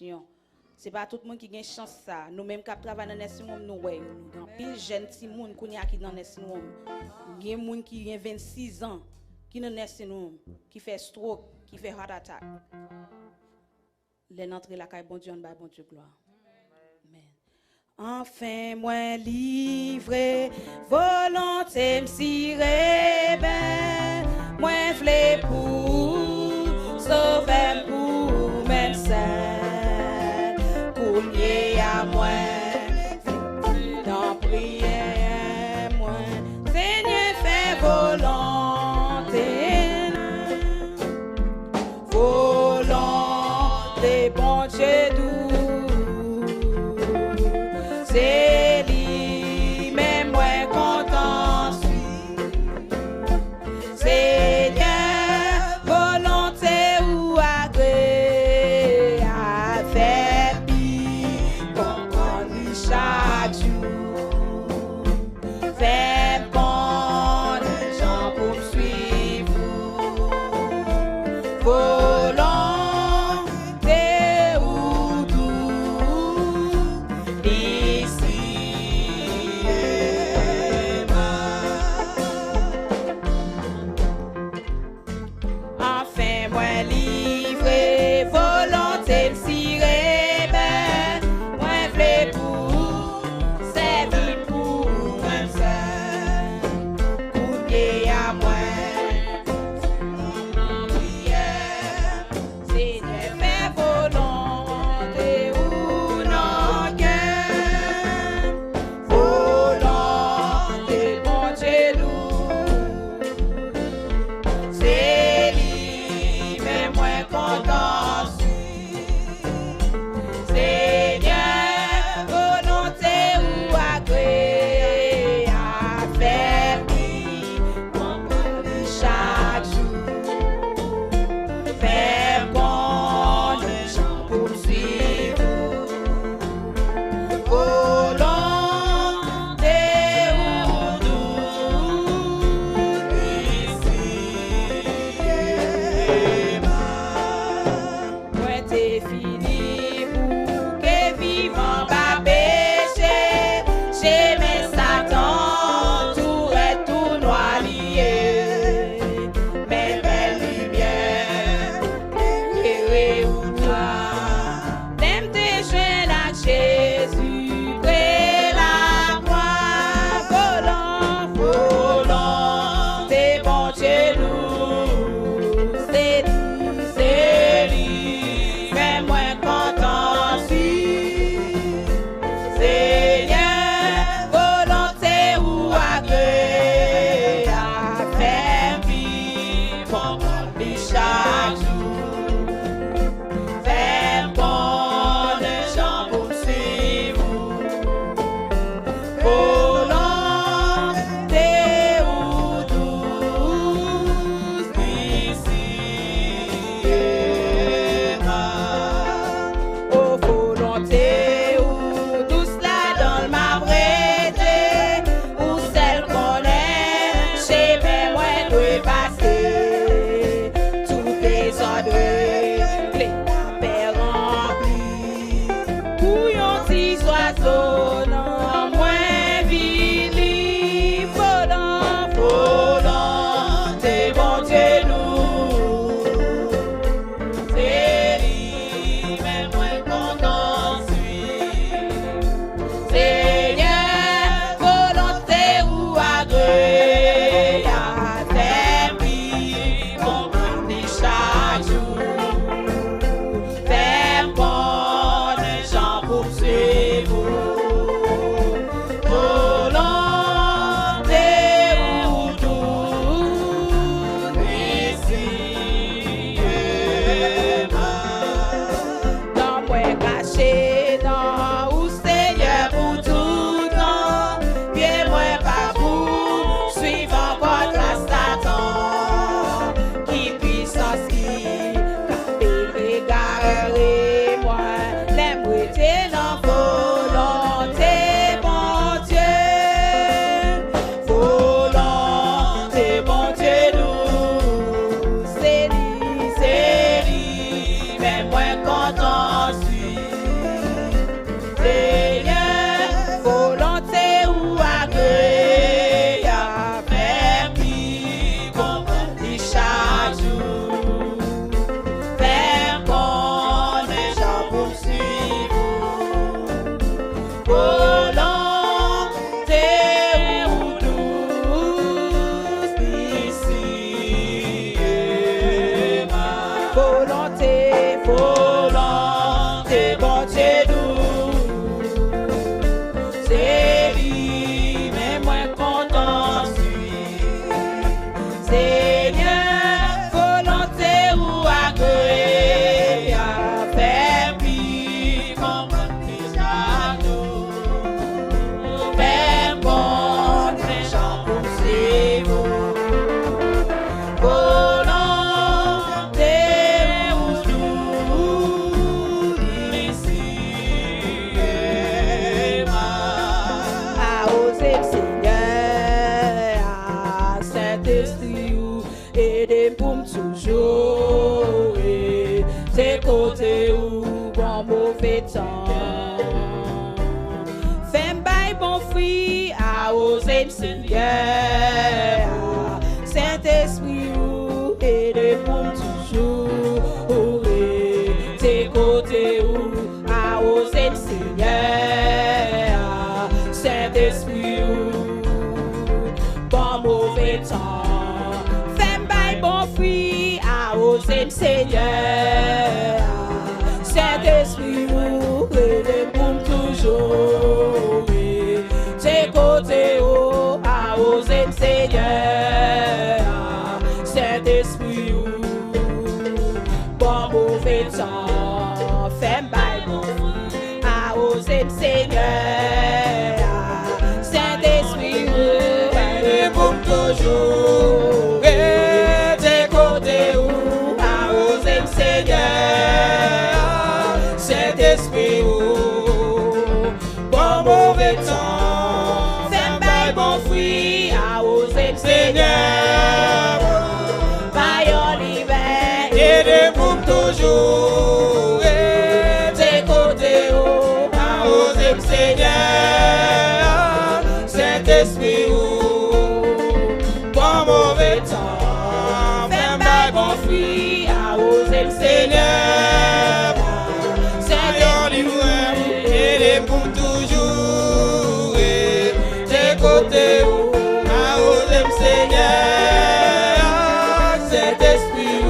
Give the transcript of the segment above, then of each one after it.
nation. C'est pas tout le monde qui a une chance ça. Nous-mêmes qui travaillons dans la nation, nous voyons. Nous avons pile jeunes petits monde qui dans la nation. Il y a des gens qui ont 26 ans qui dans la nation, qui fait stroke, qui fait heart attack. Les entrées la caille bon Dieu, bon Dieu gloire. Amen. Enfin moi livré, volonté me sirer ben, moi vle pour sauver pour même ça, combien à moi dans prière moi, Seigneur fait volonté, volonté bon Dieu doux. C'est lui, même moi content suis. Seigneur, volonté ou agré, avec lui, comprendre chaque jour. Fais bon les gens pour me suivre. Volonté ou doux. Ici bon mauvais temps. Fais bail bon fruit à oser le Seigneur. Saint-Esprit ou aide pour toujours. Tes côtés ou à oser le Seigneur. Saint-Esprit ou bon mauvais temps. Fais bail bon fruit à oser le Seigneur. Saint-Esprit ou aide pour toujours. Tes côtés ou à oser le Seigneur. Saint-Esprit ou bon mauvais temps. Fais bail bon fruit à oser le Seigneur. Saint-Esprit ou aide pour toujours. Tes côtés ou à oser le Seigneur. Saint-Esprit ou bon mauvais temps. Fais bail bon fruit à oser le Seigneur. Baillon l'hiver et pour toujours. Tes côtés ou à oser le Seigneur. Saint-Esprit ou bon mauvais temps. Fais bail bon fruit à oser le Seigneur. Pour toujours, tes côtés à oser le Seigneur. Saint-Esprit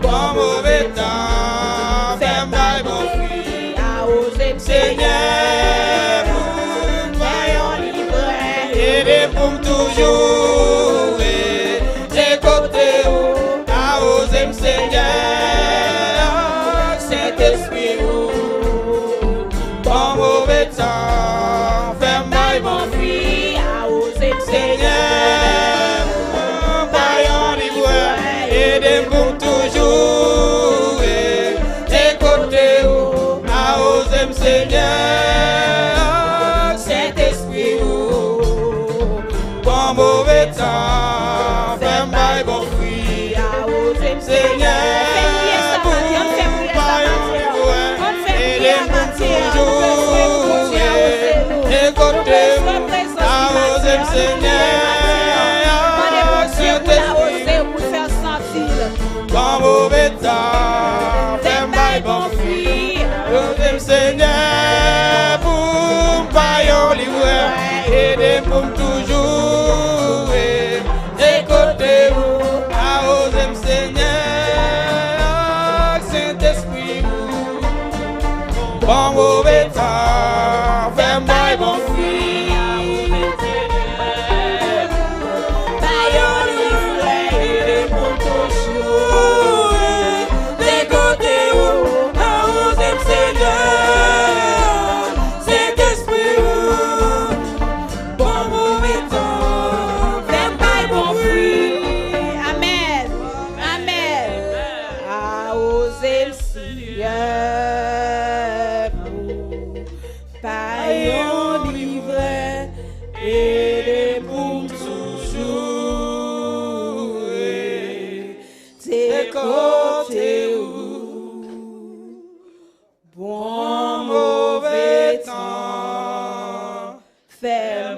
bon mauvais temps. Fais bail bon fruit à oser le Seigneur. Voyons libre et pour toujours, tes côtés à oser le Seigneur. Saint-Esprit bon mauvais temps, fais bail bon fruit à oser le Seigneur. Baillon libre, aide pour toujours. Tes côtés à oser le Seigneur. Saint-Esprit bon mauvais temps, fais bail bon fruit à oser le Seigneur. Bon mauvais temps, fais bail bon fruit, oser le Seigneur. Pour baillon libre, aide pour toujours. Tes côtés à oser le Seigneur. Saint-Esprit bon mauvais temps, fais bail bon fruit. Paillon livré et pour toujours. Tes côtés bon mauvais temps.